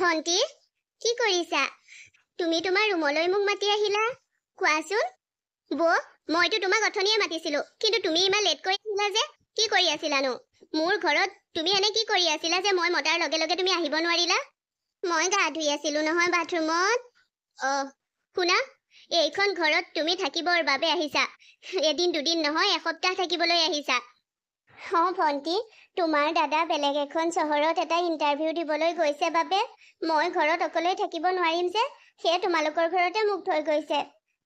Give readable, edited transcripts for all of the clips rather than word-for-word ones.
ভন্টি কি কৰিছা? তুমি তোমাৰ ৰুমলৈ মোক মাতি আহিলা, কোৱাচোন। মইতো তোমাক অথনিয়ে মাতিছিলো, কিন্তু তুমি ইমান লেট কৰি আহিলা যে, কি কৰি আছিলানো? মোৰ ঘৰত তুমি এনে কি কৰি আছিলা যে মই মতাৰ লগে লগে তুমি আহিব নোৱাৰিলা? মই গা ধুই আছিলো নহয় বাথৰুমত। শুনা, এইখন ঘৰত তুমি থাকিবৰ বাবে আহিছা, এদিন দুদিন নহয় এসপ্তাহ থাকিবলৈ আহিছা। ভন্টি, তোমাৰ দাদা বেলেগ এখন চহৰত এটা ইণ্টাৰভিউ দিবলৈ গৈছে বাবে মই ঘৰত অকলে থাকিব নোৱাৰিম যে, সেয়ে তোমালোকৰ ঘৰতে মোক থৈ গৈছে।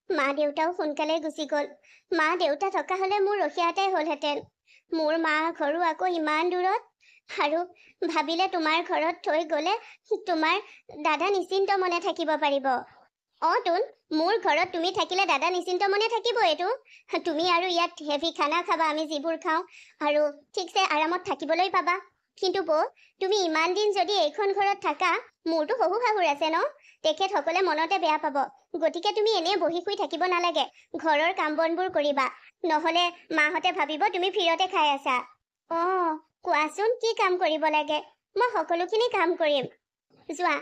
মা দেউতাও সোনকালে গুচি গ'ল। মা দেউতা থকা হলে মোৰ ৰখীয়াটাই হ'লহেঁতেন। মোৰ মা ঘৰো আকৌ ইমান দূৰত, আৰু ভাবিলে তোমাৰ ঘৰত থৈ গ'লে তোমাৰ দাদা নিশ্চিন্ত মনে থাকিব পাৰিব। তোন মোৰ ঘৰত তুমি থাকিলে দাদা নিশ্চিন্ত মনে থাকিব। এইটো তুমি আৰু ইয়াত হেভি খানা খাবা, আমি যিবোৰ খাওঁ, আৰু ঠিকছে আৰামত থাকিবলৈ পাবা। কিন্তু তুমি ইমান দিন যদি এইখন ঘৰত থাকা, মোৰতো শহু শাহুৰ আছে ন, তেখেতসকলে মনতে বেয়া পাব। গতিকে তুমি এনেই বহি শুই থাকিব নালাগে, ঘৰৰ কাম বনবোৰ কৰিবা, নহলে মাহঁতে ভাবিব তুমি ফিৰতে খাই আছা। কোৱাচোন কি কাম কৰিব লাগে? মই সকলোখিনি কাম কৰিম। যোৱা,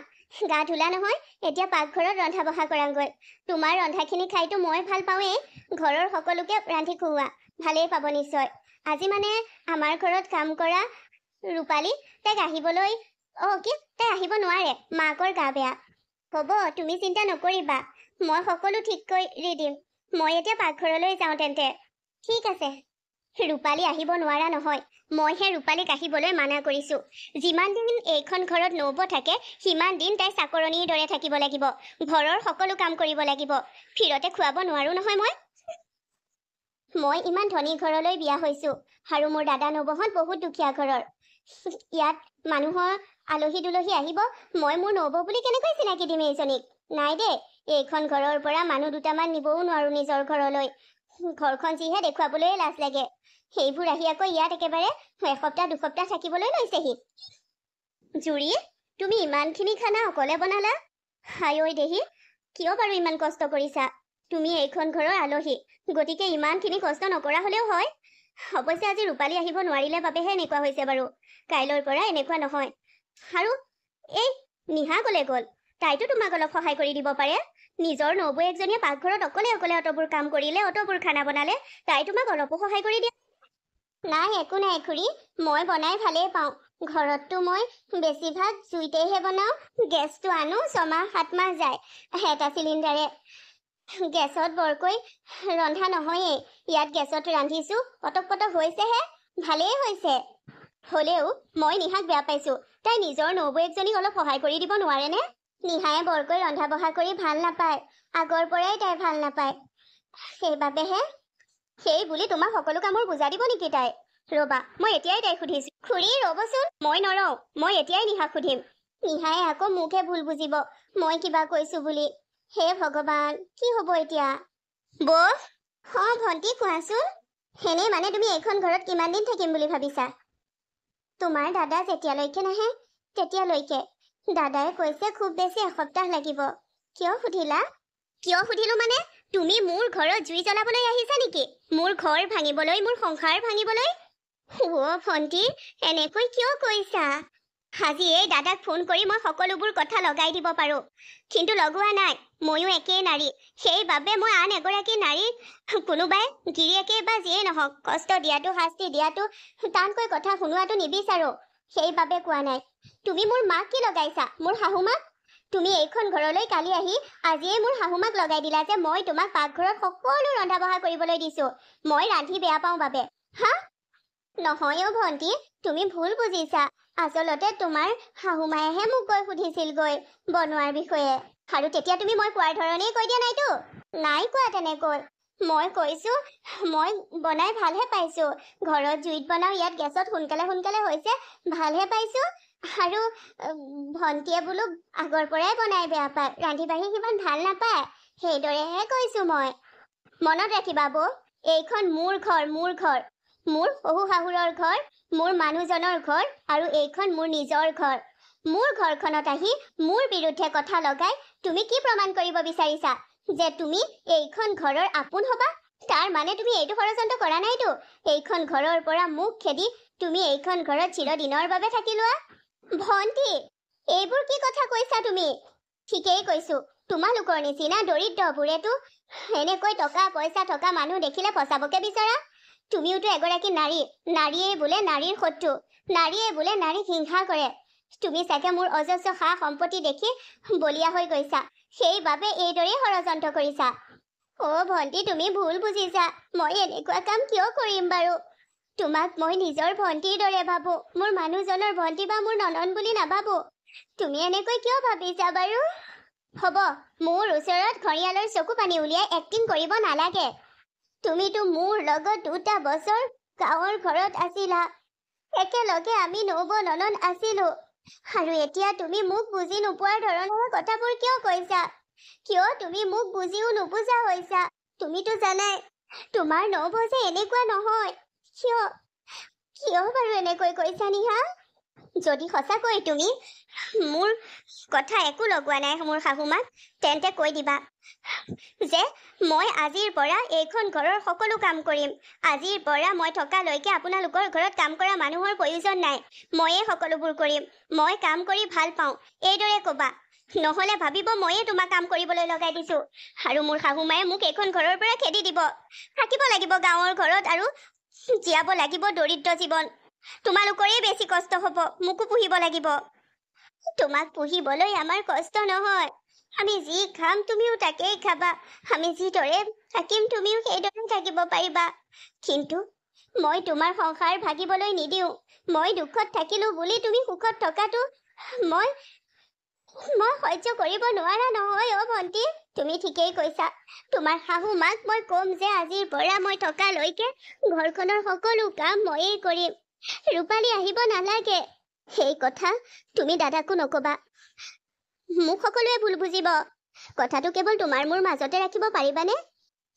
গা ধুলা নহয়, এতিয়া পাকঘৰত ৰন্ধা বঢ়া কৰাংগৈ। তোমাৰ ৰন্ধাখিনি খাইতো মই ভাল পাওঁৱেই, ঘৰৰ সকলোকে ৰান্ধি খুওৱা, ভালেই পাব নিশ্চয়। আজি মানে আমাৰ ঘৰত কাম কৰা ৰূপালী, তাইক আহিবলৈ তাই আহিব নোৱাৰে, মাকৰ গা বেয়া। হ'ব, তুমি চিন্তা নকৰিবা, মই সকলো ঠিক কৰি দিম। মই এতিয়া পাকঘৰলৈ যাওঁ তেন্তে। ঠিক আছে। ৰূপালী আহিব নোৱাৰা নহয়, মইহে ৰূপালীক আহিবলৈ মানা কৰিছো। যিমান দিন এইখন ঘৰত নৌব থাকে, সিমান দিন তাই চাকৰণীৰ দৰে থাকিব লাগিব, ঘৰৰ সকলো কাম কৰিব লাগিব। ফিৰতে খুৱাব নোৱাৰো নহয় মই ইমান ধনী ঘৰলৈ বিয়া হৈছো, আৰু মোৰ দাদা নবহঁত বহুত দুখীয়া ঘৰৰ। ইয়াত মানুহৰ আলহী দুলহী আহিব, মই মোৰ নবৌ বুলি কেনেকৈ চিনাকি দিম এইজনীক? নাই দেই, এইখন ঘৰৰ পৰা মানুহ দুটামান নিবও নোৱাৰো নিজৰ ঘৰলৈ। ঘৰখন যিহে দেখুৱাবলৈ লাজ লাগে। সেইবোৰ আহি আকৌ ইয়াত একেবাৰে এসপ্তাহ দুসপ্তাহ থাকিবলৈ লৈছেহি। জুৰি, তুমি ইমানখিনি খানা অকলে বনালা? হাই ঐ দেহি, কিয় বাৰু ইমান কষ্ট কৰিছা? তুমি এইখন ঘৰৰ আলহী, গতিকে ইমানখিনি কষ্ট নকৰা হলেও হয়। অৱশ্যে আজি ৰূপালী আহিব নোৱাৰিলে বাবেহে এনেকুৱা হৈছে বাৰু, কাইলৈৰ পৰা এনেকুৱা নহয়। আৰু এই নিহা কলে গ'ল? তাইতো তোমাক অলপ সহায় কৰি দিব পাৰে। নিজৰ নবৌ একজনীয়ে পাকঘৰত অকলে অকলে অতবোৰ কাম কৰিলে, অতবোৰ খানা বনালে, তাই তোমাক অলপো সহায় কৰি দিয়ে? নাই, একো নাই খুৰী, মই বনাই ভালেই পাওঁ। ঘৰততো মই বেছিভাগ জুইতেহে বনাওঁ, গেছটো আনো 6 মাহ 7 মাহ যায় এটা চিলিণ্ডাৰে। গেছত বৰকৈ ৰন্ধা নহয়েই, ইয়াত গেছত ৰান্ধিছো, পটক পটক হৈছেহে, ভালেই হৈছে। হলেও মই নিহাক বেয়া পাইছো, তাই নিজৰ নবৌ একজনীক অলপ সহায় কৰি দিব নোৱাৰেনে? নিহায়ে বৰকৈ ৰন্ধা বঢ়া কৰি ভাল নাপায়, আগৰ পৰাই তাই ভাল নাপায়, সেইবাবেহে। সেই বুলি তোমাক সকলো কামৰ বুজা দিব নেকি তাই? ৰবা, মই এতিয়াই তাইক সুধিছো। খুৰী ৰবচোন, মই নৰওঁ, মই এতিয়াই নিহাক সুধিম। নিহায়ে আকৌ মোকহে ভুল বুজিব, মই কিবা কৈছো বুলি। হে ভগৱান, কি হব এতিয়া? ভন্টি কোৱাচোন। হেনে মানে তুমি এইখন ঘৰত কিমান দিন থাকিম বুলি ভাবিছা? তোমাৰ দাদা যেতিয়ালৈকে নাহে তেতিয়ালৈকে। দাদাই কৈছে খুব বেছি এসপ্তাহ লাগিব। কিয় সুধিলা? কিয় সুধিলো মানে, তুমি মোৰ ঘৰত জুই জ্বলাবলৈ আহিছা নেকি? মোৰ ঘৰ ভাঙিবলৈ, মোৰ সংসাৰ ভাঙিবলৈ? ভন্টি, এনেকৈ কিয় কৈছা? আজি এই দাদাক ফোন কৰি মই সকলোবোৰ কথা লগাই দিব পাৰো, কিন্তু লগোৱা নাই। ময়ো একেই নাৰী, সেইবাবে মই আন এগৰাকী নাৰীক কোনোবাই গিৰিয়েকে বা যিয়ে নহওক কষ্ট দিয়াটো, শাস্তি দিয়াটো, টানকৈ কথা শুনোৱাটো নিবিচাৰো, সেইবাবে কোৱা নাই। তুমি মোৰ মাক কি লগাইছা? মোৰ শাহু মাক? তুমি এইখন ঘৰলৈ কালি আহি আজিয়ে মোৰ শাহু মাক লগাই দিলা যে মই তোমাক পাকঘৰত সকলো ৰন্ধা বঢ়া কৰিবলৈ দিছো, মই ৰান্ধি বেয়া পাওঁ বাবে। নহয় ভন্টি, তুমি ভুল বুজিছা। আচলতে তোমাৰ শাহু মায়েহে মোক গৈ সুধিছিলগৈ বনোৱাৰ বিষয়ে, আৰু তেতিয়া তুমি মই কোৱাৰ ধৰণেই কৈ দিয়া নাইতো? নাই কোৱা তেনেকৈ। মই কৈছো মই বনাই ভালহে পাইছো, ঘৰত জুইত বনাও, ইয়াত গেছত সোনকালে সোনকালে হৈছে, ভালহে পাইছো। আৰু ভন্টিয়ে বোলো আগৰ পৰাই বনাই বেয়া পায়, ৰান্ধি বাঢ়ি সিমান ভাল নাপায়, সেইদৰেহে কৈছো মই। মনত ৰাখিবা এইখন মোৰ ঘৰ, মোৰ ঘৰ, মোৰ শহু শাহুৰৰ ঘৰ, মোৰ মানুহজনৰ ঘৰ, আৰু এইখন মোৰ নিজৰ ঘৰ। মোৰ ঘৰখনত আহি মোৰ বিৰুদ্ধে কথা লগাই তুমি কি প্ৰমাণ কৰিব বিচাৰিছা? যে তুমি এইখন ঘৰৰ আপোন হবা? তাৰ মানে তুমি এইটো ষড়যন্ত্ৰ কৰা নাইতো, এইখন ঘৰৰ পৰা মুখ খেদি তুমি এইখন ঘৰত চিৰদিনৰ বাবে থাকি লোৱা? ভন্টি, এইবোৰ কি কথা কৈছা তুমি? ঠিকেই কৈছো, তোমালোকৰ নিচিনা দৰিদ্ৰবোৰেতো এনেকৈ টকা পইচা থকা মানুহ দেখিলে ফচাবকে বিচৰা। তুমিওতো এগৰাকী নাৰী, নাৰীয়ে বোলে নাৰীৰ শত্ৰু, নাৰীয়ে বোলে নাৰীক হিংসা কৰে। তুমি চাগে মোৰ অজস্ৰ সা সম্পত্তি দেখি বলিয়া হৈ গৈছা, সেইবাবে এইদৰে ষড়যন্ত্ৰ কৰিছা। অ' ভণ্টি, তুমি ভুল বুজিছা। মই এনেকুৱা কাম কিয় কৰিম বাৰু? তোমাক মই নিজৰ ভণ্টিৰ দৰে ভাবো, মোৰ মানুহজনৰ ভণ্টি বা মোৰ ননন বুলি নাভাবো। তুমি এনেকৈ কিয় ভাবিছা বাৰু? হ'ব, মোৰ ওচৰত ঘৰিয়ালৰ চকু পানী উলিয়াই এক্টিং কৰিব নালাগে। তুমিতো মোৰ লগত 2টা বছৰ গাঁৱৰ ঘৰত আছিলা, একেলগে আমি নব ননন আছিলো, আৰু এতিয়া তুমি মোক বুজি নোপোৱাৰ ধৰণৰ কথাবোৰ কিয় কৈছা? কিয় তুমি মোক বুজিও নুবুজা হৈছা? তুমিতো জানাই তোমাৰ নব যে এনেকুৱা নহয়। কিয় বাৰু এনেকৈ কৈছা নিহা? যদি সঁচাকৈ তুমি মোৰ কথা একো লগোৱা নাই মোৰ শাহুমাক, তেন্তে কৈ দিবা যে মই আজিৰ পৰা এইখন ঘৰৰ সকলো কাম কৰিম। আজিৰ পৰা মই থকালৈকে আপোনালোকৰ ঘৰত কাম কৰা মানুহৰ প্ৰয়োজন নাই, ময়ে সকলোবোৰ কৰিম। মই কাম কৰি ভাল পাওঁ, এইদৰে ক'বা। নহলে ভাবিব ময়ে তোমাক কাম কৰিবলৈ লগাই দিছো, আৰু মোৰ শাহুমায়ে মোক এইখন ঘৰৰ পৰা খেদি দিব। থাকিব লাগিব গাঁৱৰ ঘৰত আৰু জীয়াব লাগিব দৰিদ্ৰ জীৱন। তোমালোকৰে বেছি কষ্ট হ'ব, মোকো পুহিব লাগিব। তোমাক পুহিবলৈ আমাৰ কষ্ট নহয়, আমি যি খাম তুমিও তাকেই খাবা, আমি যিদৰে থাকিম তুমিও সেইদৰে থাকিব পাৰিবা। কিন্তু মই তোমাৰ সংসাৰ ভাগিবলৈ নিদিওঁ। মই দুখত থাকিলো বুলি তুমি সুখত থকাটো মই সহ্য কৰিব নোৱাৰা নহয়। অ' ভণ্টি, তুমি ঠিকেই কৈছা। তোমাৰ শাহুমাক মই ক'ম যে আজিৰ পৰা মই থকালৈকে ঘৰখনৰ সকলো কাম ময়েই কৰিম, ৰূপালী আহিব নালাগে। সেই কথা তুমি দাদাকো নকবা, মোক সকলোৱে ভুল বুজিব। কথাটো কেৱল তোমাৰ মোৰ মাজতে ৰাখিব পাৰিবানে?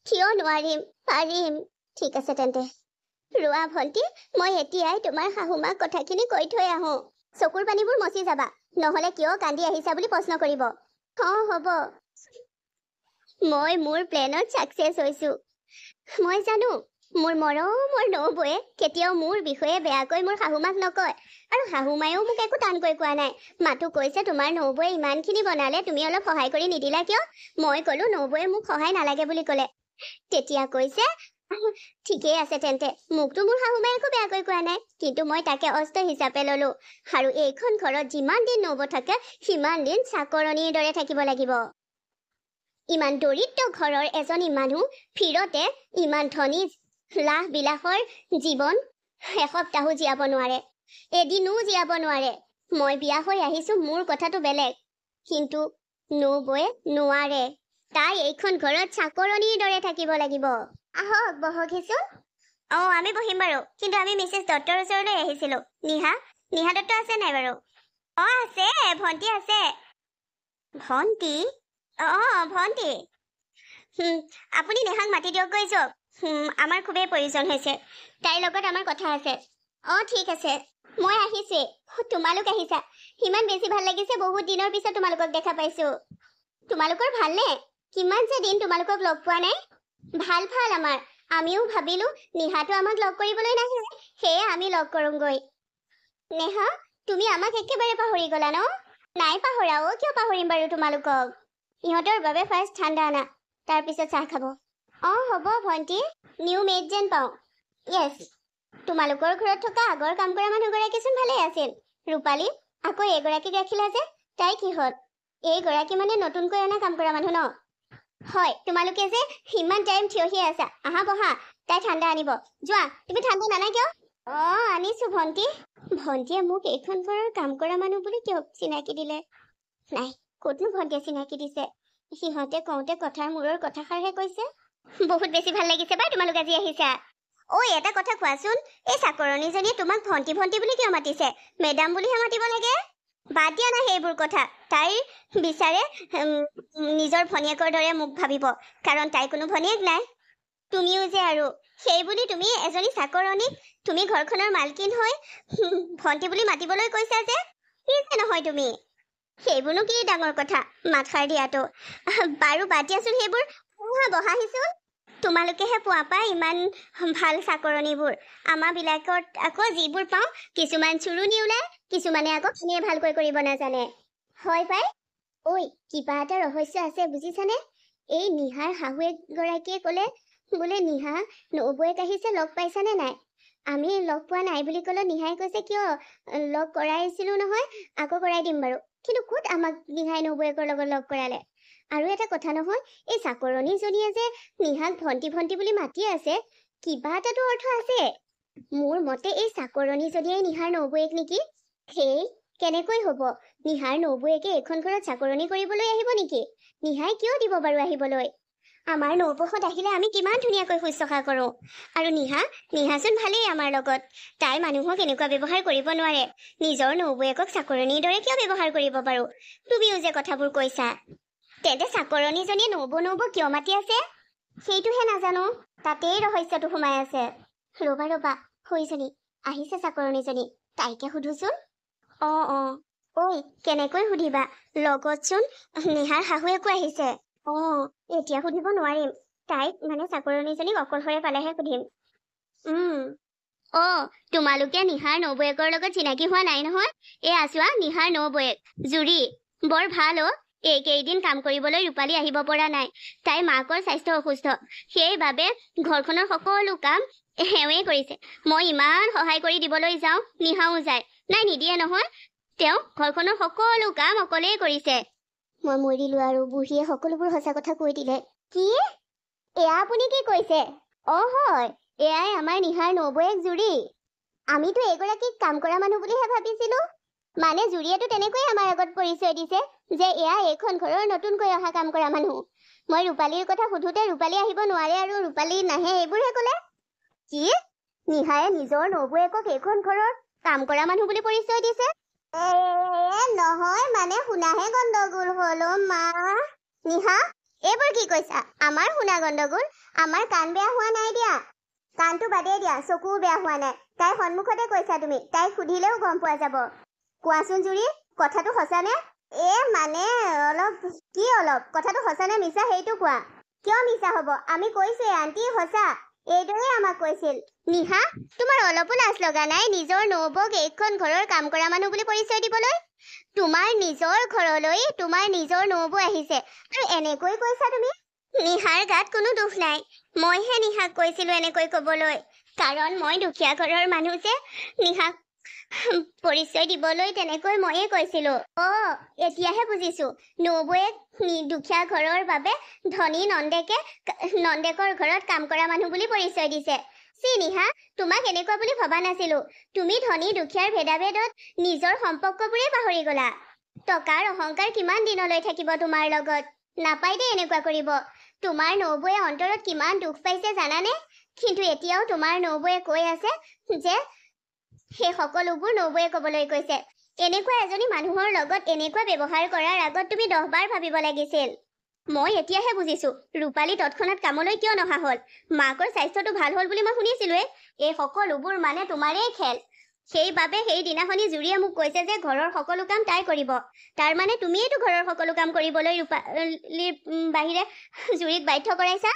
কিয় নোৱাৰিম? পাৰিম। ঠিক আছে তেন্তে ৰোৱা ভণ্টি, মই এতিয়াই তোমাৰ শাহুমাক কথাখিনি কৈ থৈ আহো। চকুৰ পানীবোৰ মচি যাবা, নহলে কিয় কান্দি আহিছা বুলি প্ৰশ্ন কৰিব। হ'ব। মই মোৰ প্লেনত ছাকচেছ হৈছো। মই জানো মোৰ মৰমৰ নবৌয়ে কেতিয়াও মোৰ বিষয়ে বেয়াকৈ মোৰ শাহুমাক নকয়, আৰু শাহুমায়েও মোক একো টানকৈ কোৱা নাই। মাতো কৈছে তোমাৰ নবৌয়ে ইমানখিনি বনালে তুমি অলপ সহায় কৰি নিদিলা কিয়? মই ক'লো নবৌয়ে মোক সহায় নালাগে বুলি ক'লে। তেতিয়া কৈছে ঠিকেই আছে তেন্তে, মোকতো মোৰ শাহুমায়ে একো বেয়াকৈ কোৱা নাই, কিন্তু মই তাকে অস্ত্ৰ হিচাপে ললো, আৰু এইখন ঘৰত যিমান দিন নবৌ থাকে সিমান দিন চাকৰণিৰ দৰে থাকিব লাগিব। ইমান দৰিদ্ৰ ঘৰৰ এজনী মানুহ ফিৰতে ইমান ধনী লাহ বিলাসৰ জীৱন এসপ্তাহো জীয়াব নোৱাৰে, এদিনো জীয়াব নোৱাৰে। মই বিয়া হৈ আহিছো, মোৰ কথাটো বেলেগ, কিন্তু নবৌয়ে নোৱাৰে। তাই এইখন ঘৰত চাকৰণিৰ দৰে থাকিব লাগিব। আহক বহকহিচোন। আমি বহিম বাৰু, কিন্তু আমি মিছেছ দত্তৰ ওচৰলৈ আহিছিলো। নিহা দত্ত আছে নাই বাৰু? আছে, ভণ্টি আছে। ভণ্টি? ভণ্টি। আপুনি নেহাক মাতি দিয়কগৈ যাওক, আমাৰ খুবেই প্ৰয়োজন হৈছে, তাইৰ লগত আমাৰ কথা আছে। ঠিক আছে, মই আহিছোৱে। তোমালোক আহিছা, ইমান বেছি ভাল লাগিছে, বহুত দিনৰ পিছত তোমালোকক দেখা পাইছো। তোমালোকৰ ভালনে? কিমান যে দিন তোমালোকক লগ পোৱা নাই। ভাল আমাৰ। আমিও ভাবিলো নিহাটো আমাক লগ কৰিবলৈ নাহে, সেয়ে আমি লগ কৰোঁগৈ। নেহা, তুমি আমাক একেবাৰে পাহৰি গলা ন? নাই পাহৰা। কিয় পাহৰিম বাৰু তোমালোকক? ইহঁতৰ বাবে ফাৰ্ষ্ট ঠাণ্ডা আনা, তাৰপিছত চাহ খাব। হ'ব ভণ্টি, নিউ মেড যেন পাওঁ। য়েছ, তোমালোকৰ ঘৰত থকা আগৰ কাম কৰা মানুহগৰাকীচোন ভালেই আছিল। ৰূপালী, আকৌ এইগৰাকীক ৰাখিলা যে, তাই কিহত? এইগৰাকী মানে নতুনকৈ অনা কাম কৰা মানুহ ন? হয়, তোমালোকে যে ইমান টাইম থিয়হি আছা, আহা বহা, তাই ঠাণ্ডা আনিব। যোৱা, তুমি ঠাণ্ডা নানা কিয়? আনিছো ভণ্টি। ভণ্টিয়ে মোক এইখন ঘৰৰ কাম কৰা মানুহ বুলি কিয় চিনাকি দিলে? নাই, ক'তনো ভণ্টিয়ে চিনাকি দিছে? সিহঁতে কওঁতে কথাৰ মূৰৰ কথাষাৰহে কৈছে। বহুত বেছি ভাল লাগিছে পাই তোমালোক আজি আহিছা। এটা কথা কোৱাচোন, এই চাকৰণীজনীয়ে তোমাক ভণ্টি ভণ্টি বুলি কিয় মাতিছে? মেডাম বুলিহে মাতিব লাগে। বাদ দিয়া না সেইবোৰ কথা। তাইৰ বিচাৰে নিজৰ ভনীয়েকৰ দৰে মোক ভাবিব, কাৰণ তাই কোনো ভনীয়েক নাই। তুমিও যে আৰু সেই বুলি তুমি এজনী চাকৰণীক তুমি ঘৰখনৰ মালকিন হৈ ভণ্টি বুলি মাতিবলৈ কৈছা যে, কি যে নহয় তুমি। সেইবোৰনো কি ডাঙৰ কথা মাতষাৰ দিয়াটো। বাৰু বাদ দিয়াচোন সেইবোৰ, বহাহিচোন। তোমালোকেহে পোৱা পাই ইমান ভাল চাকৰণীবোৰ। আমাবিলাকত আকৌ যিবোৰ পাওঁ, কিছুমান চুৰুনি ওলায়, কিছুমানে আকৌ ভালকৈ কৰিব নাজানে। হয় পাই। ঐ কিবা এটা ৰহস্য আছে বুজিছানে? এই নিহাৰ শাহুৱেক গৰাকীয়ে ক'লে বোলে নিহা নবৌৱেক আহিছে, লগ পাইছানে নাই? আমি লগ পোৱা নাই বুলি ক'লে নিহাই কৈছে কিয় লগ কৰাইছিলো নহয়, আকৌ কৰাই দিম বাৰু। কিন্তু ক'ত আমাক নিহাই নবৌৱেকৰ লগত লগ কৰালে? আৰু এটা কথা নহয়, এই চাকৰণীজনীয়ে যে নিহাক ভণ্টি ভণ্টি বুলি মাতি আছে, কিবা এটাতো অৰ্থ আছে। মোৰ মতে এই চাকৰণীজনীয়ে নিহাৰ নবৌৱেক নেকি? সেই কেনেকৈ হ'ব? নিহাৰ নবৌৱেকে এইখন ঘৰত চাকৰণী কৰিবলৈ আহিব নেকি? নিহাই কিয় দিব বাৰু আহিবলৈ? আমাৰ নবৌহঁত আহিলে আমি কিমান ধুনীয়াকৈ শুশ্ৰূষা কৰোঁ। আৰু নিহাচোন ভালেই আমাৰ লগত। তাই মানুহক এনেকুৱা ব্যৱহাৰ কৰিব নোৱাৰে। নিজৰ নবৌৱেকক চাকৰণীৰ দৰে কিয় ব্যৱহাৰ কৰিব বাৰু? তুমিও যে কথাবোৰ কৈছা। তেন্তে চাকৰণীজনীয়ে নবৌ কিয় মাতি আছে? সেইটোহে নাজানো। তাতেই ৰহস্যটো সোমাই আছে। ৰবা হৈজনী আহিছে চাকৰণীজনী, তাইকে সুধোচোন। ঐ কেনেকৈ সুধিবা? লগতচোন নিহাৰ শাহুৱেকো আহিছে। এতিয়া সুধিব নোৱাৰিম। তাইক মানে চাকৰণীজনীক অকলশৰে পালেহে সুধিম। তোমালোকে নিহাৰ নবৌৱেকৰ লগত চিনাকি হোৱা নাই নহয়? এয়া চোৱা নিহাৰ নবৌৱেক জুৰি। বৰ ভাল এইকেইদিন কাম কৰিবলৈ ৰূপালী আহিব পৰা নাই। তাইৰ মাকৰ স্বাস্থ্য অসুস্থ, সেইবাবে ঘৰখনৰ সকলো কাম এওঁৱে কৰিছে। মই ইমান সহায় কৰি দিবলৈ যাওঁ, নিহাও যায়। নাই নিদিয়ে নহয়, তেওঁ ঘৰখনৰ সকলো কাম অকলেই কৰিছে। মই মৰিলো আৰু বুঢ়ীয়ে সকলোবোৰ সঁচা কথা কৈ দিলে। কি? এয়া আপুনি কি কৈছে? হয়, এয়াই আমাৰ নিহাৰ নবৌৱেক জুৰি। আমিতো এইগৰাকীক কাম কৰা মানুহ বুলিহে ভাবিছিলো। মানে জুৰিয়েতো তেনেকৈয়ে আমাৰ আগত পৰিচয় দিছে যে এয়া এইখন ঘৰৰ নতুনকৈ অহা কাম কৰা মানুহ। মই ৰূপালীৰ কথা সুধোতে ৰূপালী আহিব নোৱাৰে আৰু ৰূপালী নাহে এইবোৰহে ক'লে। কি? নিহায়ে নিজৰ নবৌৱেকক এইখন ঘৰৰ কাম কৰা মানুহ বুলি পৰিচয় দিছে? নহয়, মানে শুনাহে গণ্ডগোল হ'ল মা। নিহা এইবোৰ কি কৈছা? আমাৰ শুনা গণ্ডগোল? আমাৰ কাণ বেয়া হোৱা নাই দিয়া। কাণটো বাদেই দিয়া, চকুও বেয়া হোৱা নাই। তাইৰ সন্মুখতে কৈছা তুমি, তাইক সুধিলেও গম পোৱা যাব। কোৱাচোন জুৰি, কথাটো সঁচানে? মানে অলপ কথাটো সঁচা নে মিছা সেইটো কোৱা। কিয় মিছা হ'ব? আমি কৈছোৱে আন্টি সঁচা। এইদৰে আমাক কৈছিল। নিহা তোমাৰ অলপো লাজ লগা নাই নিজৰ নবৌক এইখন ঘৰৰ কাম কৰা মানুহ বুলি পৰিচয় দিবলৈ? তোমাৰ নিজৰ ঘৰলৈ তোমাৰ নিজৰ নবৌ আহিছে আৰু এনেকৈ কৈছা তুমি? নিহাৰ গাত কোনো দুখ নাই। মইহে নিহাক কৈছিলো এনেকৈ ক'বলৈ, কাৰণ মই দুখীয়া ঘৰৰ মানুহ যে নিহাক পৰিচয় দিবলৈ তেনেকৈ ময়ে কৈছিলো। এতিয়াহে বুজিছো। নবৌৱেক দুখীয়া ঘৰৰ বাবে ধনী নন্দেকৰ ঘৰত কাম কৰা মানুহ বুলি পৰিচয় দিছে। নিহা তোমাক এনেকুৱা বুলি ভবা নাছিলো। তুমি ধনী দুখীয়াৰ ভেদাভেদত নিজৰ সম্পৰ্কবোৰেই পাহৰি গলা। টকাৰ অহংকাৰ কিমান দিনলৈ থাকিব তোমাৰ লগত? নাপাই দেই এনেকুৱা কৰিব। তোমাৰ নবৌৱে অন্তৰত কিমান দুখ পাইছে জানানে? কিন্তু এতিয়াও তোমাৰ নবৌৱে কৈ আছে যে সেই সকলোবোৰ নবৌৱে ক'বলৈ কৈছে। এনেকুৱা এজনী মানুহৰ লগত এনেকুৱা ব্যৱহাৰ কৰাৰ আগত তুমি 10 বাৰ ভাবিব লাগিছিল। মই এতিয়াহে বুজিছো ৰূপালী তৎক্ষণাৎ কামলৈ কিয় নহা হ'ল। মাকৰ স্বাস্থ্যটো ভাল হ'ল বুলি মই শুনিছিলোৱে। এই সকলোবোৰ মানে তোমাৰেই খেল। সেইবাবে সেইদিনাখনি জুৰিয়ে মোক কৈছে যে ঘৰৰ সকলো কাম তাই কৰিব। তাৰ মানে তুমিয়েইতো ঘৰৰ সকলো কাম কৰিবলৈ ৰূপালীৰ বাহিৰে জুৰিক বাধ্য কৰাইছা।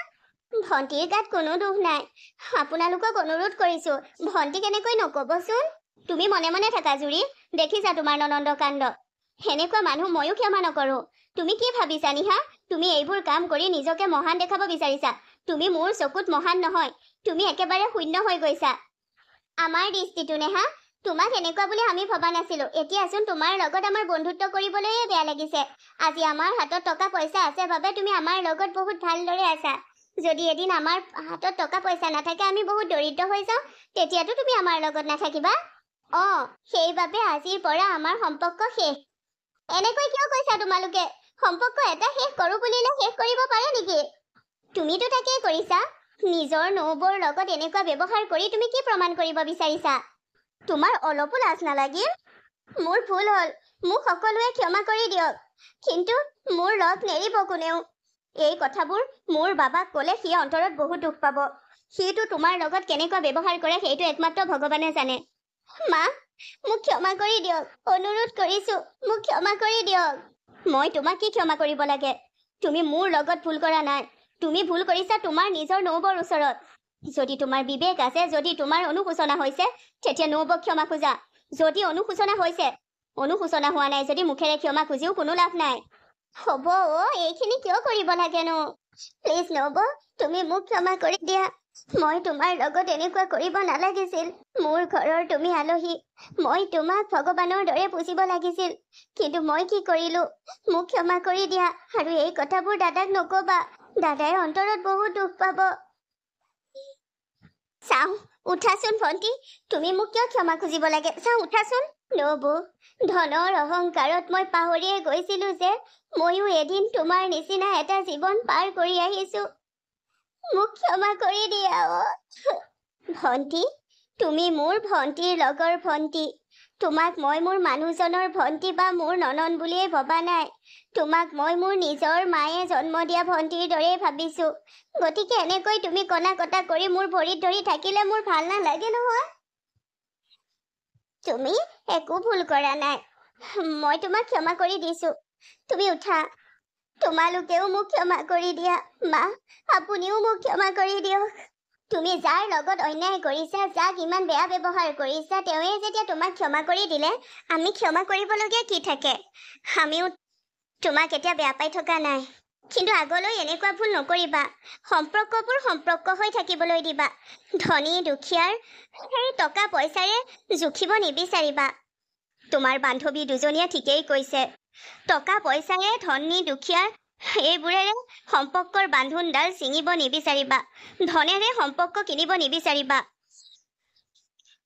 ভণ্টিৰ গাত কোনো দুখ নাই। আপোনালোকক অনুৰোধ কৰিছো, ভণ্টি কেনেকৈ নকবচোন। তুমি মনে মনে থাকা জুৰি। দেখিছা তোমাৰ ননন্দ কাণ্ড। সেনেকুৱা মানুহ ময়ো ক্ষমা নকৰো। তুমি কি ভাবিছা নিহা? তুমি এইবোৰ কাম কৰি নিজকে মহান দেখাব বিচাৰিছা। তুমি মোৰ চকুত মহান নহয়, তুমি একেবাৰে শূন্য হৈ গৈছা। আমাৰ দৃষ্টিটো নেহা, তোমাক এনেকুৱা বুলি আমি ভবা নাছিলো। এতিয়াচোন তোমাৰ লগত আমাৰ বন্ধুত্ব কৰিবলৈয়ে বেয়া লাগিছে। আজি আমাৰ হাতত টকা পইচা আছে বাবে তুমি আমাৰ লগত বহুত ভালদৰে আছা। যদি এদিন আমাৰ হাতত টকা পইচা নাথাকে, আমি বহুত দৰিদ্ৰ হৈ যাওঁ, তেতিয়াতো তুমি আমাৰ লগত নাথাকিবা। সেইবাবে আজিৰ পৰা আমাৰ সম্পৰ্ক শেষ। এনেকৈ কিয় কৈছা তোমালোকে? সম্পৰ্ক এটা শেষ কৰো বুলিলে শেষ কৰিব পাৰে নেকি? তুমিতো তাকেই কৰিছা। নিজৰ নবৌৰ লগত এনেকুৱা ব্যৱহাৰ কৰি তুমি কি প্ৰমাণ কৰিব বিচাৰিছা? তোমাৰ অলপো লাজ নালাগিল? মোৰ ভুল হ'ল, মোক সকলোৱে ক্ষমা কৰি দিয়ক। কিন্তু মোৰ লগ নেৰিব কোনেও। এই কথাবোৰ মোৰ বাবাক ক'লে সি অন্তৰত বহুত দুখ পাব। সিটো তোমাৰ লগত কেনেকুৱা ব্যৱহাৰ কৰে সেইটো একমাত্ৰ ভগৱানে জানে। মা মোক ক্ষমা কৰি দিয়ক, অনুৰোধ কৰিছো, মোক ক্ষমা কৰি দিয়ক। মই তোমাক কি ক্ষমা কৰিব লাগে? তুমি মোৰ লগত ভুল কৰা নাই। তুমি ভুল কৰিছা তোমাৰ নিজৰ নবৌৰ ওচৰত। যদি তোমাৰ বিবেক আছে, যদি তোমাৰ অনুশোচনা হৈছে, তেতিয়া নবৌক ক্ষমা খোজা। যদি অনুশোচনা হৈছে অনুশোচনা হোৱা নাই যদি মুখেৰে ক্ষমা খুজিও কোনো লাভ নাই। হ'ব এইখিনি কিয় কৰিব লাগেনো? প্লিজ নব, তুমি মোক ক্ষমা কৰি দিয়া। মই তোমাৰ লগত এনেকুৱা কৰিব নালাগিছিল। মোৰ ঘৰৰ তুমি আলহী, মই তোমাক ভগৱানৰ দৰে পুজিব লাগিছিল, কিন্তু মই কি কৰিলো? মোক ক্ষমা কৰি দিয়া আৰু এই কথাবোৰ দাদাক নকবা। দাদাই অন্তৰত বহুত দুখ পাব। চাওঁ, উঠাচোন ভণ্টি, তুমি মোক কিয় ক্ষমা খুজিব লাগে? চাওঁ উঠাচোন। নবৌ, ধনৰ অহংকাৰত মই পাহৰিয়ে গৈছিলো যে ময়ো এদিন তোমাৰ নিচিনা এটা জীৱন পাৰ কৰি আহিছো। মোক ক্ষমা কৰি দিয়া। ভণ্টি, তুমি মোৰ ভণ্টিৰ লগৰ ভণ্টি। তোমাক মই মোৰ মানুহজনৰ ভণ্টি বা মোৰ ননন বুলিয়ে ভবা নাই। তোমাক মই মোৰ নিজৰ মায়ে জন্ম দিয়া ভণ্টিৰ দৰে ভাবিছো। গতিকে এনেকৈ তুমি কনা কটা কৰি মোৰ ভৰিত ধৰি থাকিলে মোৰ ভাল নালাগে নহয়। তুমি একো ভুল কৰা নাই। মই তোমাক ক্ষমা কৰি দিছো। তুমি উঠা। তোমালোকেও মোক ক্ষমা কৰি দিয়া। মা, আপুনিও মোক ক্ষমা কৰি দিয়ক। তুমি যাৰ লগত অন্যায় কৰিছা, যাক ইমান বেয়া ব্যৱহাৰ কৰিছা, তেওঁৱে যেতিয়া তোমাক ক্ষমা কৰি দিলে, আমি ক্ষমা কৰিবলগীয়া কি থাকে? আমিও তোমাক এতিয়া বেয়া পাই থকা নাই, কিন্তু আগলৈ এনেকুৱা ভুল নকৰিবা। সম্পৰ্কবোৰ সম্পৰ্ক হৈ থাকিবলৈ দিবা। ধনী দুখীয়াৰ সেই টকা পইচাৰে জুখিব নিবিচাৰিবা। তোমাৰ বান্ধৱী দুজনীয়ে ঠিকেই কৈছে, টকা পইচাৰে ধনী দুখীয়াৰ এইবোৰেৰে সম্পৰ্কৰ বান্ধোনডাল ছিঙিব নিবিচাৰিবা। ধনেৰে সম্পৰ্ক কিনিব নিবিচাৰিবা।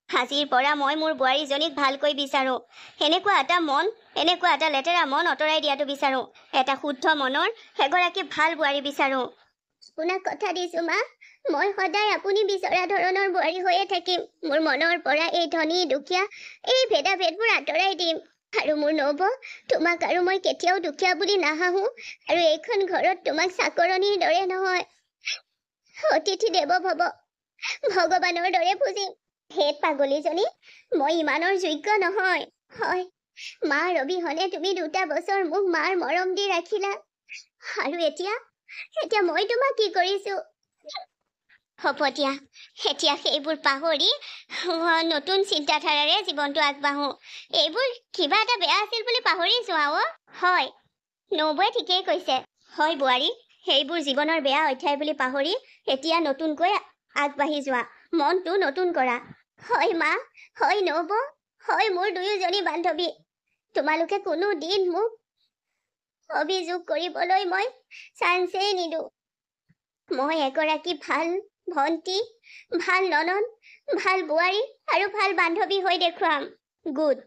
আজিৰ পৰা মই মোৰ বোৱাৰীজনীক ভালকৈ বিচাৰোঁ। এনেকুৱা এটা লেতেৰা মন আঁতৰাই দিয়াটো বিচাৰোঁ। এটা শুদ্ধ মনৰ এগৰাকী ভাল বোৱাৰী বিচাৰোঁ। আপোনাক কথা দিছো মা, মই সদায় আপুনি বিচৰা ধৰণৰ বোৱাৰী হৈয়ে থাকিম। মোৰ মনৰ পৰা এই ধনী দুখীয়া এই ভেদাভেদবোৰ আঁতৰাই দিম। আৰু মোৰ নব, তোমাক আৰু মই কেতিয়াও দুখীয়া বুলি নাহাঁহো। আৰু এইখন ঘৰত তোমাক চাকৰণীৰ দৰে নহয়, অতিথি দেৱ ভৱ, ভগৱানৰ দৰে পুজিম। হে পাগলীজনী, মই ইমানৰ যোগ্য নহয়। হয়, মাৰ অবিহনে তুমি 2টা বছৰ মোক মাৰ মৰম দি ৰাখিলা, আৰু এতিয়া মই তোমাক কি কৰিছো? হ'ব দিয়া, এতিয়া সেইবোৰ পাহৰি নতুন চিন্তাধাৰাৰে জীৱনটো আগবাঢ়ো। এইবোৰ কিবা এটা বেয়া আছিল বুলি পাহৰি যোৱা। হয়, নবৌয়ে ঠিকেই কৈছে। হয় বোৱাৰী, সেইবোৰ জীৱনৰ বেয়া অধ্যায় বুলি পাহৰি এতিয়া নতুনকৈ আগবাঢ়ি যোৱা। মনটো নতুন কৰা। হয় মা, হয় নবৌ, হয় মোৰ দুয়োজনী বান্ধৱী। তোমালোকে কোনো দিন মোক অভিযোগ কৰিবলৈ মই চান্সেই নিদিওঁ। মই এগৰাকী ভাল ভণ্টি, ভাল ননন, ভাল বোৱাৰী আৰু ভাল বান্ধৱী হৈ দেখুৱাম। গুড।